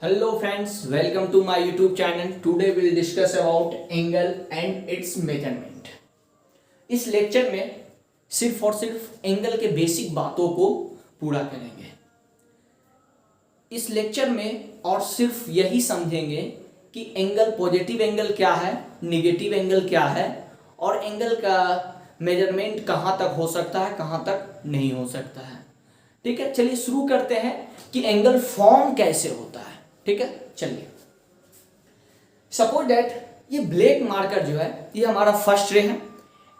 Hello friends, welcome to my YouTube channel. Today we will discuss about angle and its measurement. इस lecture में सिर्फ और सिर्फ angle के बेसिक बातों को पूरा करेंगे। इस लेक्चर में और सिर्फ यही समझेंगे कि एंगल पॉजिटिव एंगल क्या है, निगेटिव एंगल क्या है और एंगल का मेजरमेंट कहाँ तक हो सकता है, कहाँ तक नहीं हो सकता है। ठीक है, चलिए शुरू करते हैं कि एंगल फॉर्म कैसे होता है। ठीक है, चलिए सपोज दैट ये ब्लैक मार्कर जो है ये हमारा फर्स्ट रे है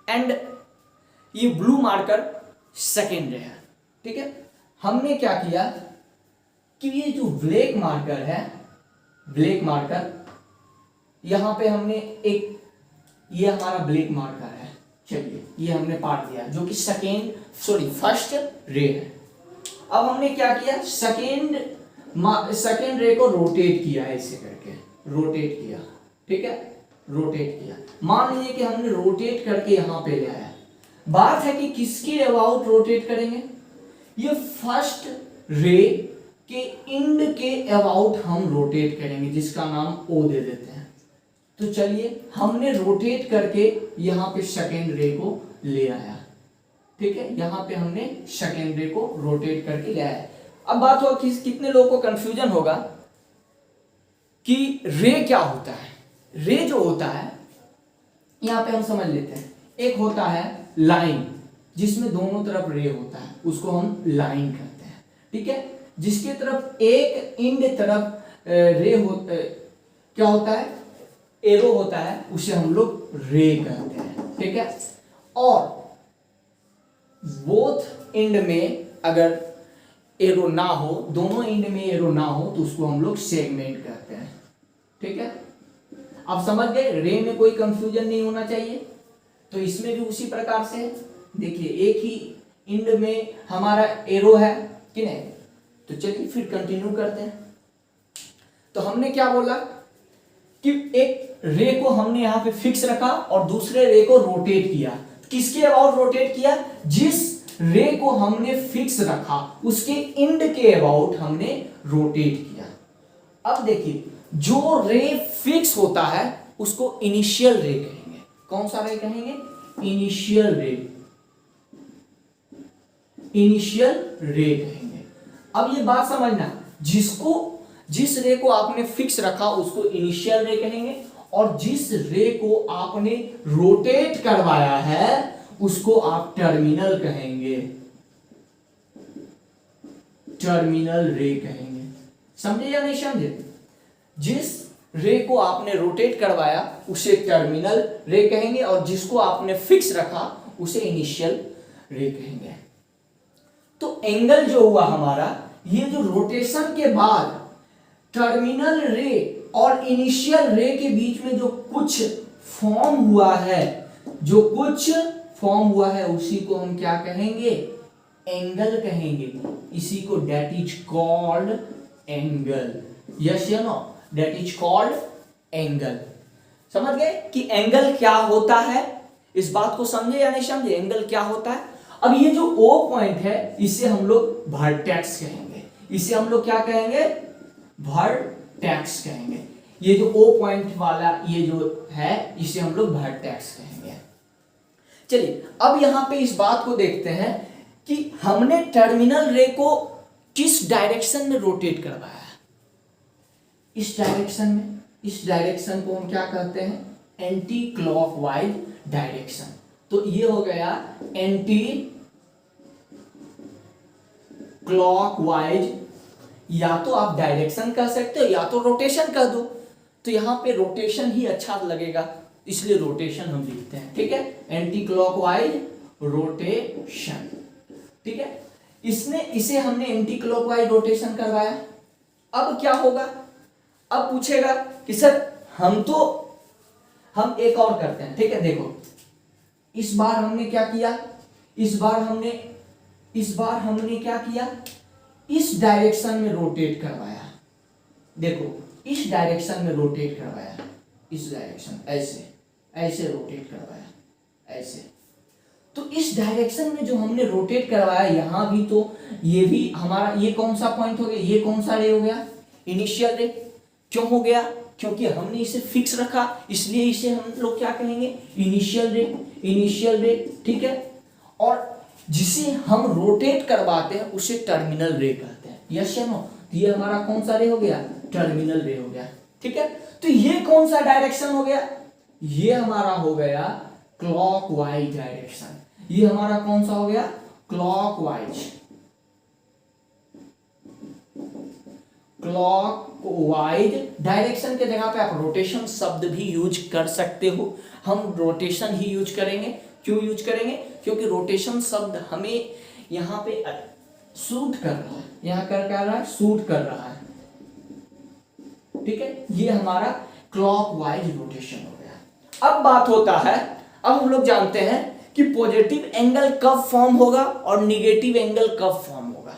एंड ये ब्लू मार्कर सेकेंड रे है। ठीक है, हमने क्या किया कि ये जो ब्लैक मार्कर है, ब्लैक मार्कर यहां पे हमने एक, ये हमारा ब्लैक मार्कर है, चलिए ये हमने पार्ट दिया जो कि फर्स्ट रे है। अब हमने क्या किया, सेकेंड रे को रोटेट किया, ऐसे करके रोटेट किया। ठीक है, रोटेट किया। मान लीजिए कि हमने रोटेट करके यहां पे ले आया। बात है कि किसके अबाउट रोटेट करेंगे, ये फर्स्ट रे के इंड के अबाउट हम रोटेट करेंगे, जिसका नाम ओ दे देते हैं। तो चलिए हमने रोटेट करके यहां पे सेकेंड रे को ले आया। ठीक है, यहां पे हमने सेकेंड रे को रोटेट करके ले आया। अब बात हो कि कितने लोगों को कंफ्यूजन होगा कि रे क्या होता है। रे जो होता है यहां पे हम समझ लेते हैं, एक होता है लाइन जिसमें दोनों तरफ रे होता है, उसको हम लाइन कहते हैं। ठीक है, जिसके तरफ एक इंड तरफ रे क्या होता है, एरो होता है, उसे हम लोग रे कहते हैं। ठीक है, और बोथ इंड में अगर एरो ना हो, दोनों इंड में एरो ना हो, तो उसको हम लोग सेगमेंट कहते हैं। ठीक है, आप समझ गए, रे में कोई कंफ्यूजन नहीं होना चाहिए। तो इसमें भी उसी प्रकार से देखिए, एक ही इंड में हमारा एरो है कि नहीं। तो चलिए फिर कंटिन्यू करते हैं। तो हमने क्या बोला कि एक रे को हमने यहां पे फिक्स रखा और दूसरे रे को रोटेट किया। किसके अबाउट रोटेट किया, जिस रे को हमने फिक्स रखा उसके इंड के अबाउट हमने रोटेट किया। अब देखिए, जो रे फिक्स होता है उसको इनिशियल रे कहेंगे। कौन सा रे कहेंगे, इनिशियल रे, इनिशियल रे कहेंगे। अब ये बात समझना, जिस रे को आपने फिक्स रखा उसको इनिशियल रे कहेंगे और जिस रे को आपने रोटेट करवाया है उसको आप टर्मिनल कहेंगे, टर्मिनल रे कहेंगे। समझे या नहीं समझे, जिस रे को आपने रोटेट करवाया उसे टर्मिनल रे कहेंगे और जिसको आपने फिक्स रखा उसे इनिशियल रे कहेंगे। तो एंगल जो हुआ हमारा, ये जो रोटेशन के बाद टर्मिनल रे और इनिशियल रे के बीच में जो कुछ फॉर्म हुआ है, जो कुछ फॉर्म हुआ है उसी को हम क्या कहेंगे, एंगल कहेंगे। इसी को that is called angle. Yes या no, that is called angle. समझ गए कि एंगल क्या होता है, इस बात को समझे या नहीं समझे, एंगल क्या होता है। अब ये जो ओ पॉइंट है इसे हम लोग वर्टेक्स कहेंगे, इसे हम लोग क्या कहेंगे, वर्टेक्स कहेंगे। ये जो ओ पॉइंट वाला ये जो है इसे हम लोग वर्टेक्स कहेंगे। चलिए अब यहां पे इस बात को देखते हैं कि हमने टर्मिनल रे को किस डायरेक्शन में रोटेट करवाया है। इस डायरेक्शन में, इस डायरेक्शन को हम क्या कहते हैं, एंटी क्लॉकवाइज डायरेक्शन। तो ये हो गया एंटी क्लॉकवाइज, या तो आप डायरेक्शन कह सकते हो या तो रोटेशन कह दो। तो यहां पे रोटेशन ही अच्छा लगेगा इसलिए रोटेशन हम लिखते हैं। ठीक है, एंटी क्लॉकवाइज रोटेशन। ठीक है, इसे हमने एंटी क्लॉकवाइज रोटेशन करवाया। अब क्या होगा, अब पूछेगा कि सर हम एक और करते हैं। ठीक है, देखो इस बार हमने क्या किया, इस बार हमने क्या किया, इस डायरेक्शन में रोटेट करवाया। देखो इस डायरेक्शन में रोटेट करवाया, इस डायरेक्शन ऐसे रोटेट करवाया, ऐसे। तो इस डायरेक्शन में जो हमने रोटेट करवाया, यहां भी तो ये भी हमारा, ये कौन सा पॉइंट हो गया, ये कौन सा रे हो गया, इनिशियल रे। क्यों हो गया? क्योंकि हमने इसे फिक्स रखा, इसलिए इसे हम लोग क्या कहेंगे? इनिशियल रे। इनिशियल रे, ठीक है। और जिसे हम रोटेट करवाते हैं उसे टर्मिनल रे कहते हैं। यस या नो? ये हमारा कौन सा रे हो गया? टर्मिनल रे हो गया, ठीक है। तो ये कौन सा डायरेक्शन हो गया? ये हमारा हो गया क्लॉकवाइज डायरेक्शन। ये हमारा कौन सा हो गया? क्लॉकवाइज। क्लॉकवाइज डायरेक्शन के जगह पे आप रोटेशन शब्द भी यूज कर सकते हो। हम रोटेशन ही यूज करेंगे। क्यों यूज करेंगे? क्योंकि रोटेशन शब्द हमें यहाँ पे सूट कर रहा है, यहाँ कर रहा है, सूट कर रहा है, ठीक है। ये हमारा क्लॉकवाइज रोटेशन हो गया। अब बात होता है, अब हम लोग जानते हैं कि पॉजिटिव एंगल कब फॉर्म होगा और निगेटिव एंगल कब फॉर्म होगा।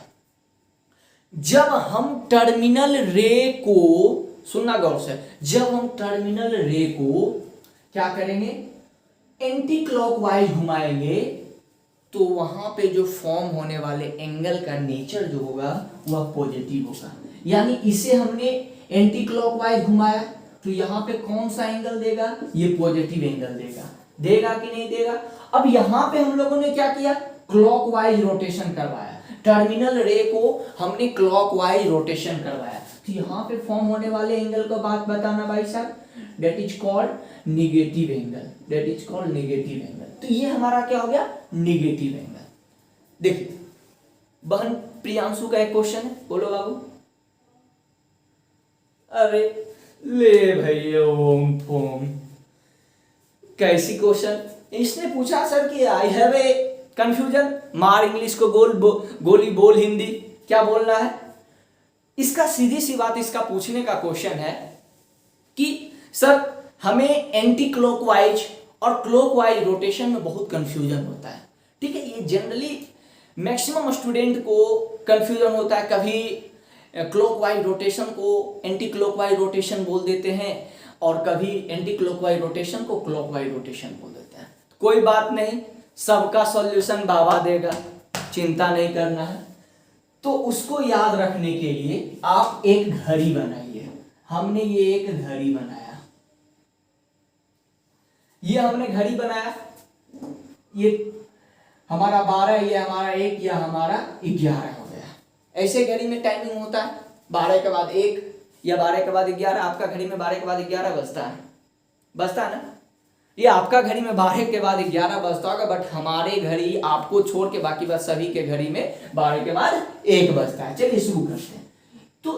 जब हम टर्मिनल रे को, सुनना गौर से, जब हम टर्मिनल रे को क्या करेंगे? एंटी क्लॉकवाइज घुमाएंगे, तो वहां पे जो फॉर्म होने वाले एंगल का नेचर जो होगा वह पॉजिटिव होगा। यानी इसे हमने एंटी क्लॉकवाइज घुमाया तो यहाँ पे कौन सा एंगल देगा? ये पॉजिटिव एंगल देगा। देगा कि नहीं देगा? अब यहाँ पे हम लोगों ने क्या किया? क्लॉकवाइज रोटेशन करवाया। टर्मिनल रे को हमने क्लॉकवाइज रोटेशन करवाया, तो यहाँ पे फॉर्म होने वाले एंगल को बात बताना भाई साहब, that is called negative angle. That is called negative angle. तो ये हमारा क्या हो गया? Negative angle. देखिए बहन प्रियांशु का एक क्वेश्चन है, बोलो बाबू। अरे ले भैया ओम फोम, कैसी क्वेश्चन? इसने पूछा सर कि आई हैव ए कंफ्यूजन, मार इंग्लिश को गोली बोल हिंदी, क्या बोलना है? इसका सीधी सी बात, इसका पूछने का क्वेश्चन है कि सर हमें एंटी क्लॉकवाइज और क्लॉकवाइज रोटेशन में बहुत कंफ्यूजन होता है, ठीक है। ये जनरली मैक्सिमम स्टूडेंट को कंफ्यूजन होता है। कभी क्लॉकवाइज रोटेशन को एंटी क्लॉकवाइज रोटेशन बोल देते हैं और कभी एंटी क्लॉकवाइज रोटेशन को क्लॉकवाइज रोटेशन बोल देते हैं। कोई बात नहीं, सबका सॉल्यूशन बाबा देगा, चिंता नहीं करना है। तो उसको याद रखने के लिए आप एक घड़ी बनाइए। हमने ये एक घड़ी बनाया, ये हमने घड़ी बनाया, ये हमारा 12, ये हमारा 1, यह हमारा 11 हो गया। ऐसे घड़ी में टाइमिंग होता है 12 के बाद 1 या 12 के बाद 11। आपका घड़ी में 12 के बाद 11 बजता है ना? ये आपका घड़ी में 12 के बाद 11 बजता होगा, बट हमारे घड़ी आपको छोड़ के बाकी बस सभी के घड़ी में 12 के बाद 1 बजता है। चलिए शुरू करते हैं। तो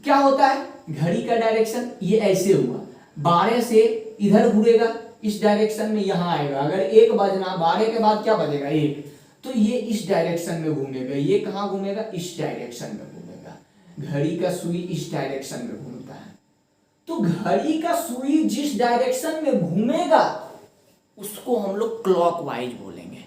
क्या होता है? घड़ी का डायरेक्शन ये ऐसे हुआ, 12 से इधर घूरेगा, इस डायरेक्शन में यहां आएगा। अगर 1 बजना, 12 के बाद क्या बजेगा? 1, तो ये इस डायरेक्शन में घूमेगा। ये कहां घूमेगा? इस डायरेक्शन में घूमेगा। घड़ी का सुई इस डायरेक्शन में घूमता है, तो घड़ी का सुई जिस डायरेक्शन में घूमेगा उसको हम लोग क्लॉकवाइज बोलेंगे।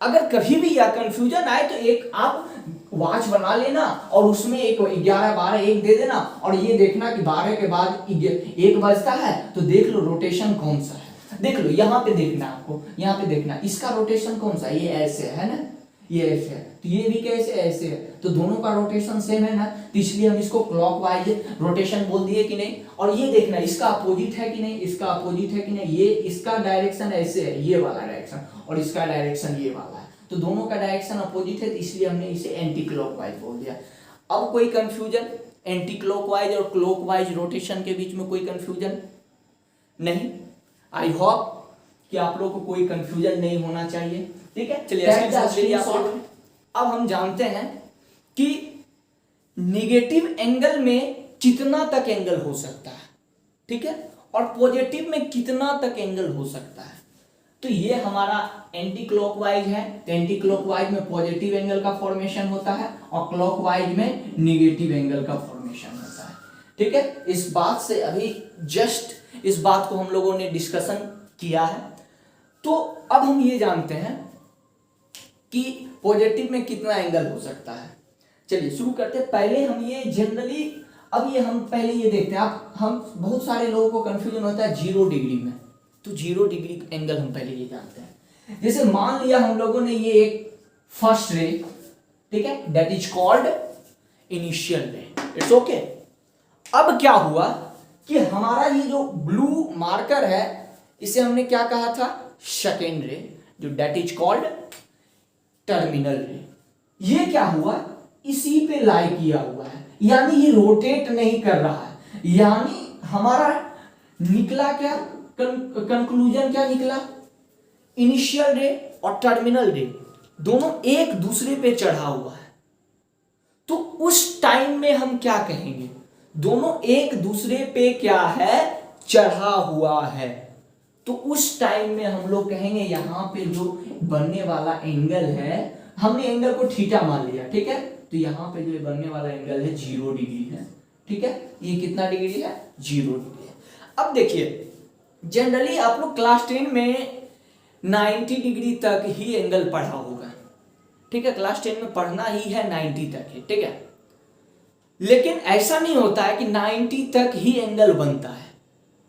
अगर कभी भी यह कंफ्यूजन आए तो एक आप वॉच बना लेना और उसमें एक 11, 12, 1 दे देना और ये देखना कि 12 के बाद 1 बजता है, तो देख लो रोटेशन कौन सा है। देख लो यहाँ पे देखना, आपको यहाँ पे देखना, इसका रोटेशन कौन सा? ये ऐसे है ना, ये ऐसे है, तो ये भी कैसे? ऐसे है, तो दोनों का रोटेशन सेम है ना, तो इसलिए हम इसको क्लॉकवाइज रोटेशन बोल दिए कि नहीं। और ये देखना इसका अपोजिट है कि नहीं, इसका अपोजिट है कि नहीं। ये इसका डायरेक्शन ऐसे है, ये वाला डायरेक्शन, और इसका डायरेक्शन ये वाला है, तो दोनों का डायरेक्शन अपोजिट है, तो इसलिए हमने इसे एंटी क्लॉकवाइज बोल दिया। अब कोई कंफ्यूजन एंटी क्लॉकवाइज और क्लॉकवाइज रोटेशन के बीच में? कोई कंफ्यूजन नहीं। आई होप कि आप लोगों को कोई कंफ्यूजन नहीं होना चाहिए, ठीक है। चलिए अब हम जानते हैं कि निगेटिव एंगल में कितना तक एंगल हो सकता है, ठीक है, और पॉजिटिव में कितना तक एंगल हो सकता है। तो ये हमारा एंटी क्लॉकवाइज है, तो एंटी क्लॉकवाइज में पॉजिटिव एंगल का फॉर्मेशन होता है और क्लॉकवाइज में निगेटिव एंगल का फॉर्मेशन होता है, ठीक है। इस बात से अभी जस्ट इस बात को हम लोगों ने डिस्कशन किया है। तो अब हम ये जानते हैं कि पॉजिटिव में कितना एंगल हो सकता है। चलिए शुरू करते हैं। पहले हम ये जनरली, अब ये हम पहले ये देखते हैं। आप हम बहुत सारे लोगों को कंफ्यूजन होता है 0 डिग्री में, तो 0 डिग्री एंगल हम पहले ये जानते हैं। जैसे मान लिया हम लोगों ने ये एक फर्स्ट रे, ठीक है, दैट इज कॉल्ड इनिशियल रे, इट्स ओके। अब क्या हुआ कि हमारा ये जो ब्लू मार्कर है इसे हमने क्या कहा था, सेकेंड रे, जो डेट इज कॉल्ड टर्मिनल रे। ये क्या हुआ, इसी पे लाई किया हुआ है, यानी ये रोटेट नहीं कर रहा है, यानी हमारा निकला क्या, कंक्लूजन क्या निकला, इनिशियल रे और टर्मिनल रे दोनों एक दूसरे पे चढ़ा हुआ है। तो उस टाइम में हम क्या कहेंगे, दोनों एक दूसरे पे क्या है, चढ़ा हुआ है। तो उस टाइम में हम लोग कहेंगे यहां पे जो बनने वाला एंगल है, हमने एंगल को थीटा मान लिया, ठीक है, तो यहां पे जो बनने वाला एंगल है 0 डिग्री है, ठीक है, ये कितना डिग्री है, 0 डिग्री है। अब देखिए जनरली आप लोग क्लास 10 में 90 डिग्री तक ही एंगल पढ़ा होगा, ठीक है, क्लास 10 में पढ़ना ही है 90 तक ही, ठीक है, लेकिन ऐसा नहीं होता है कि 90 तक ही एंगल बनता है,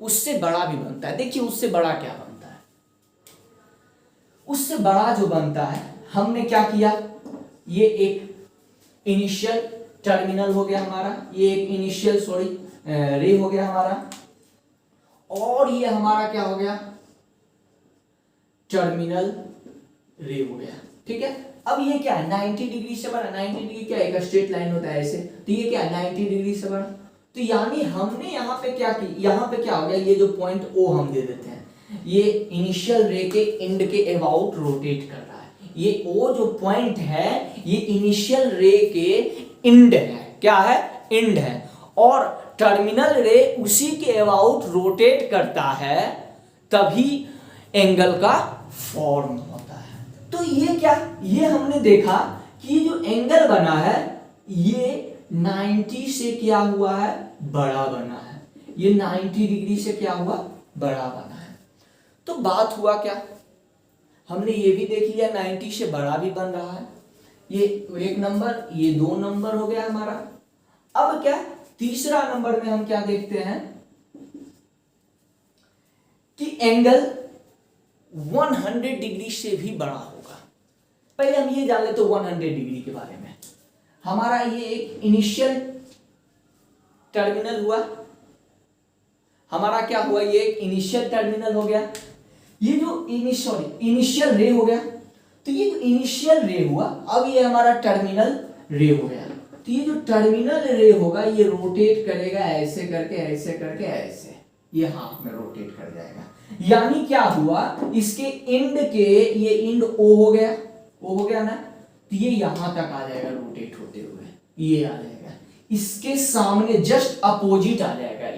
उससे बड़ा भी बनता है। देखिए उससे बड़ा क्या बनता है, उससे बड़ा जो बनता है, हमने क्या किया, ये एक इनिशियल टर्मिनल हो गया हमारा, ये एक इनिशियल रे हो गया हमारा, और ये हमारा क्या हो गया, टर्मिनल रे हो गया, ठीक है। अब ये क्या है, 90 डिग्री से बड़ा, 90 डिग्री क्या एक स्ट्रेट लाइन होता है ऐसे, तो ये क्या है 90 डिग्री से बड़ा, तो यानी हमने यहाँ पे क्या की, यहाँ पे क्या हो गया, ये जो पॉइंट O हम दे देते हैं, ये इनिशियल रे के एंड के अबाउट रोटेट कर रहा है, ये O जो पॉइंट है ये इनिशियल रे के एंड है, क्या है, एंड है, और टर्मिनल रे उसी के अबाउट रोटेट करता है, तभी एंगल का फॉर्म होता है। तो ये क्या, ये हमने देखा कि ये जो एंगल बना है ये 90 से क्या हुआ है, बड़ा बना है, ये 90 डिग्री से क्या हुआ, बड़ा बना है। तो बात हुआ क्या, हमने ये भी देख लिया 90 से बड़ा भी बन रहा है, ये एक नंबर, ये 2 नंबर हो गया हमारा। अब क्या, तीसरा नंबर में हम क्या देखते हैं कि एंगल 100 डिग्री से भी बड़ा होगा। पहले हम ये जान लेते 100 डिग्री के बारे में। हमारा ये एक इनिशियल टर्मिनल हुआ, हमारा क्या हुआ, ये एक इनिशियल टर्मिनल हो गया, ये जो इनिशियल रे हो गया, तो ये जो इनिशियल रे हुआ, अब ये हमारा टर्मिनल रे हो गया। तो ये जो टर्मिनल रे होगा ये रोटेट करेगा ऐसे करके, ऐसे करके, ऐसे, ये हाफ में रोटेट कर जाएगा, यानी क्या हुआ, इसके एंड के, ये एंड O हो गया, O हो गया ना, तो ये यहां तक आ जाएगा रोटेट होते हुए, ये आ जाएगा, इसके सामने जस्ट अपोजिट आ जाएगा,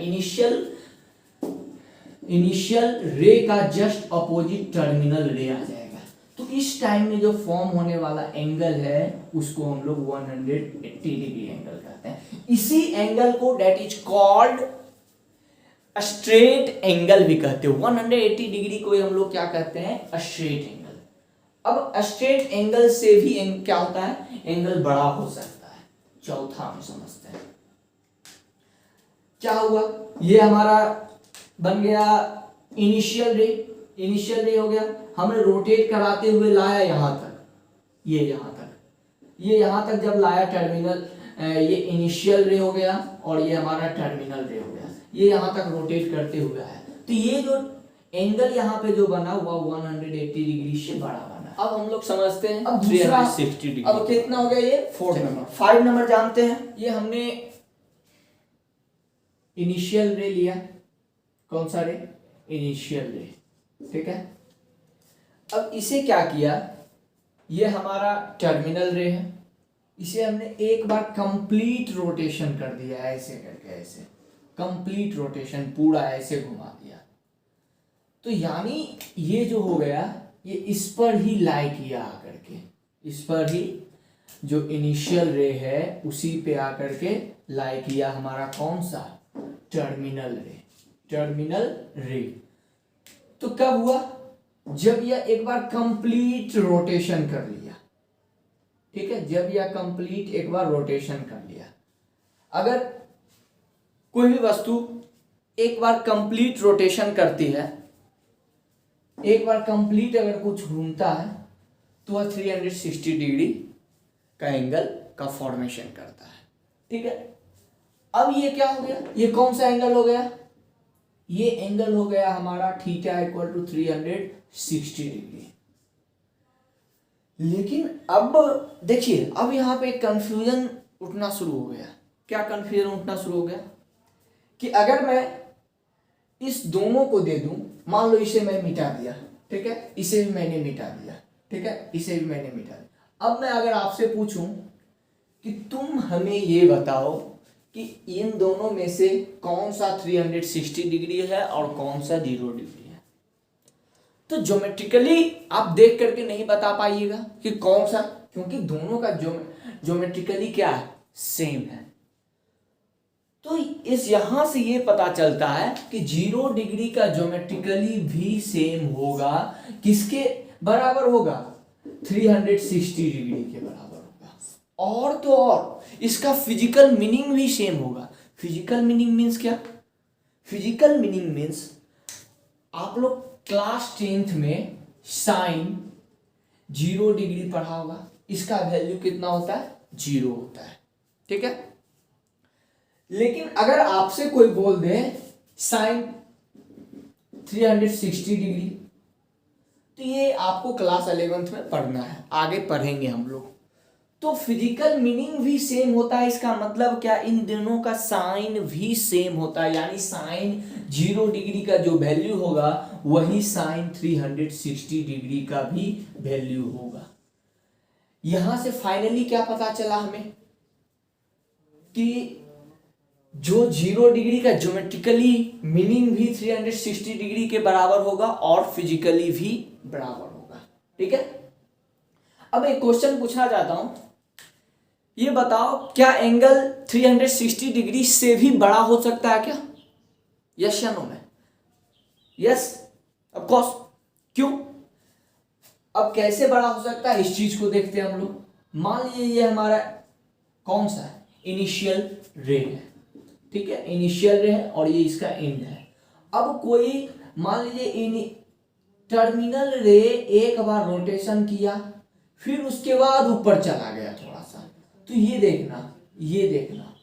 इनिशियल रे का जस्ट अपोजिट टर्मिनल रे आ जाएगा। तो इस टाइम में जो फॉर्म होने वाला एंगल है उसको हम लोग 180 डिग्री एंगल कहते हैं। इसी एंगल को that is called straight angle भी कहते हो। 180 डिग्री को हम लोग क्या कहते हैं, स्ट्रेट एंगल। अब स्ट्रेट एंगल से भी क्या होता है, एंगल बड़ा हो सकता है। चौथा में समझते हैं क्या हुआ, ये हमारा बन गया इनिशियल रे हो गया, हमने रोटेट कराते हुए लाया यहां तक, ये यहां तक जब लाया टर्मिनल, ये इनिशियल रे हो गया और ये हमारा टर्मिनल रे हो गया, ये यहां तक रोटेट करते हुए आया, तो ये जो एंगल यहां पे जो बना हुआ 180 डिग्री से बड़ा बना। अब हम लोग समझते हैं अब दूसरा 360 डिग्री। अब कितना हो गया, ये 4 नंबर। 5 नंबर जानते हैं, ये हमने इनिशियल रे लिया, कौन सा रे, इनिशियल रे, ठीक है। अब इसे क्या किया, ये हमारा टर्मिनल रे है, इसे हमने एक बार कंप्लीट रोटेशन कर दिया, ऐसे करके, ऐसे कंप्लीट रोटेशन पूरा ऐसे घुमा दिया, तो यानी ये जो हो गया ये इस पर ही लाई किया आकर के, इस पर ही जो इनिशियल रे है उसी पे आकर के लाई किया हमारा कौन सा, टर्मिनल रे। तो कब हुआ, जब यह एक बार कंप्लीट रोटेशन कर लिया, ठीक है, जब यह कंप्लीट एक बार रोटेशन कर लिया। अगर कोई भी वस्तु एक बार कंप्लीट रोटेशन करती है, एक बार कंप्लीट अगर कुछ घूमता है तो वह 360 डिग्री का एंगल का फॉर्मेशन करता है, ठीक है। अब ये क्या हो गया, ये कौन सा एंगल हो गया, ये एंगल हो गया हमारा थीटा इक्वल टू 360 डिग्री। लेकिन अब देखिए, अब यहाँ पे कंफ्यूजन उठना शुरू हो गया। क्या कंफ्यूजन उठना शुरू हो गया कि अगर मैं इस दोनों को दे दूं, मान लो इसे मैं मिटा दिया, ठीक है, इसे भी मैंने मिटा दिया, ठीक है, इसे भी मैंने मिटा दिया। अब मैं अगर आपसे पूछूं कि तुम हमें ये बताओ कि इन दोनों में से कौन सा 360 डिग्री है और कौन सा 0 डिग्री है, तो ज्योमेट्रिकली आप देख करके नहीं बता पाइएगा कि कौन सा, क्योंकि दोनों का ज्योमेट्रिकली क्या है, सेम है। तो इस यहां से ये पता चलता है कि 0 डिग्री का ज्योमेट्रिकली भी सेम होगा, किसके बराबर होगा, 360 डिग्री के बराबर होगा। और तो और इसका फिजिकल मीनिंग भी सेम होगा। फिजिकल मीनिंग मीन्स क्या, फिजिकल मीनिंग मीन्स आप लोग क्लास 10th में साइन 0 डिग्री पढ़ा होगा, इसका वैल्यू कितना होता है, 0 होता है, ठीक है। लेकिन अगर आपसे कोई बोल दे साइन 360 डिग्री, तो ये आपको क्लास 11th में पढ़ना है, आगे पढ़ेंगे हम लोग। तो फिजिकल मीनिंग भी सेम होता है, इसका मतलब क्या, इन दोनों का साइन भी सेम होता है, यानी साइन 0 डिग्री का जो वैल्यू होगा वही साइन 360 डिग्री का भी वैल्यू होगा। यहां से फाइनली क्या पता चला हमें कि जो 0 डिग्री का ज्योमेट्रिकली मीनिंग भी 360 डिग्री के बराबर होगा और फिजिकली भी बराबर होगा, ठीक है। अब एक क्वेश्चन पूछना चाहता हूं, ये बताओ क्या एंगल 360 डिग्री से भी बड़ा हो सकता है क्या, यस या नो में, यस ऑफ कोर्स। क्यों, अब कैसे बड़ा हो सकता है इस चीज को देखते हैं हम लोग। मान लीजिए ये हमारा कौन सा है, इनिशियल रे है, ठीक है, इनिशियल रे है और ये इसका एंड है। अब कोई मान लीजिए टर्मिनल रे एक बार रोटेशन किया, फिर उसके बाद ऊपर चला गया थोड़ा सा, तो ये देखना, ये देखना,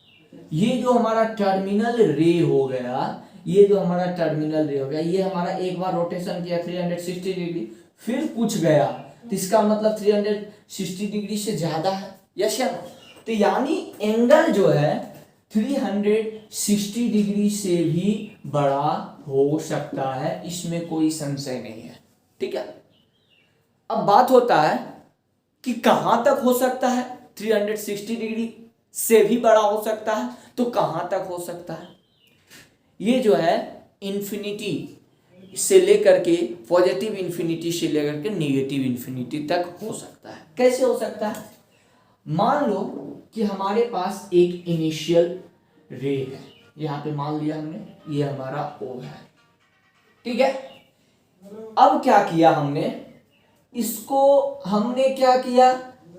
ये जो हमारा टर्मिनल रे हो गया, ये जो हमारा टर्मिनल रे हो गया, ये हमारा एक बार रोटेशन किया 360 डिग्री, फिर कुछ गया, तो इसका मतलब 360 डिग्री से ज्यादा है, यस या नो। तो यानी एंगल जो है 360 डिग्री से भी बड़ा हो सकता है, इसमें कोई संशय नहीं है, ठीक है। अब बात होता है कि कहां तक हो सकता है, 360 डिग्री से भी बड़ा हो सकता है, तो कहां तक हो सकता है, ये जो है इन्फिनिटी से लेकर के, पॉजिटिव इन्फिनिटी से लेकर के नेगेटिव इन्फिनिटी तक हो सकता है। कैसे हो सकता है, मान लो कि हमारे पास एक इनिशियल रे है, यहां पे मान लिया हमने, ये हमारा O है, ठीक है। अब क्या किया हमने, इसको हमने क्या किया,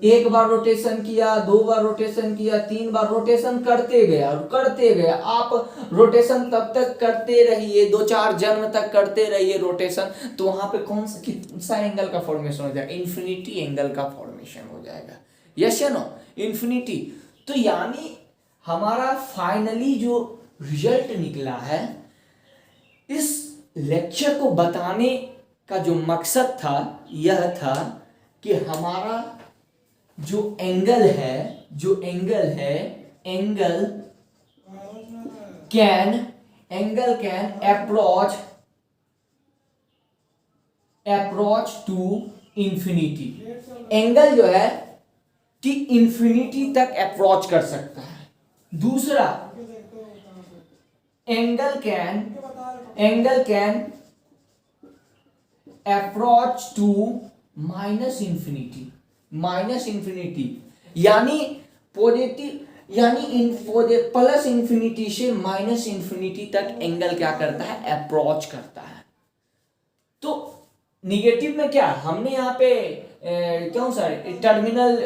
एक बार रोटेशन किया, 2 बार रोटेशन किया, 3 बार रोटेशन करते गया और करते गया। आप रोटेशन तब तक करते रहिए, 2-4 जन्म तक करते रहिए रोटेशन, तो वहां पे कौन सा एंगल का फॉर्मेशन हो जाएगा, इन्फिनिटी एंगल का फॉर्मेशन हो जाएगा, यस या नो, इन्फिनिटी। तो यानी हमारा फाइनली जो रिजल्ट निकला है, इस लेक्चर को बताने का जो मकसद था यह था कि हमारा जो एंगल है, angle can approach to infinity. Angle जो है कि इंफिनिटी तक अप्रोच कर सकता है। दूसरा, angle can approach to minus infinity, यानी पॉजिटिव, यानी प्लस इंफिनिटी से माइनस इंफिनिटी तक एंगल क्या करता है, अप्रोच करता है। तो निगेटिव में क्या हमने यहाँ पे कौन सा टर्मिनल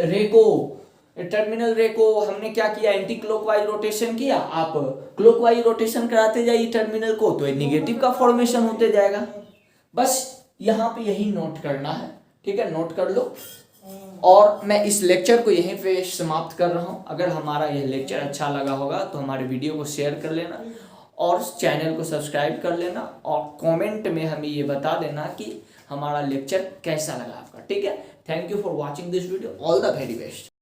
रे को हमने क्या किया, एंटी क्लॉकवाइज रोटेशन किया। आप क्लॉकवाइज रोटेशन कराते जाइए टर्मिनल को, तो निगेटिव का फॉर्मेशन होते जाएगा। बस यहाँ पे यही नोट करना है, ठीक है, नोट कर लो। और मैं इस लेक्चर को यहीं पे समाप्त कर रहा हूँ। अगर हमारा यह लेक्चर अच्छा लगा होगा तो हमारे वीडियो को शेयर कर लेना और चैनल को सब्सक्राइब कर लेना और कमेंट में हमें ये बता देना कि हमारा लेक्चर कैसा लगा आपका। ठीक है, thank you for watching this video, all the very best.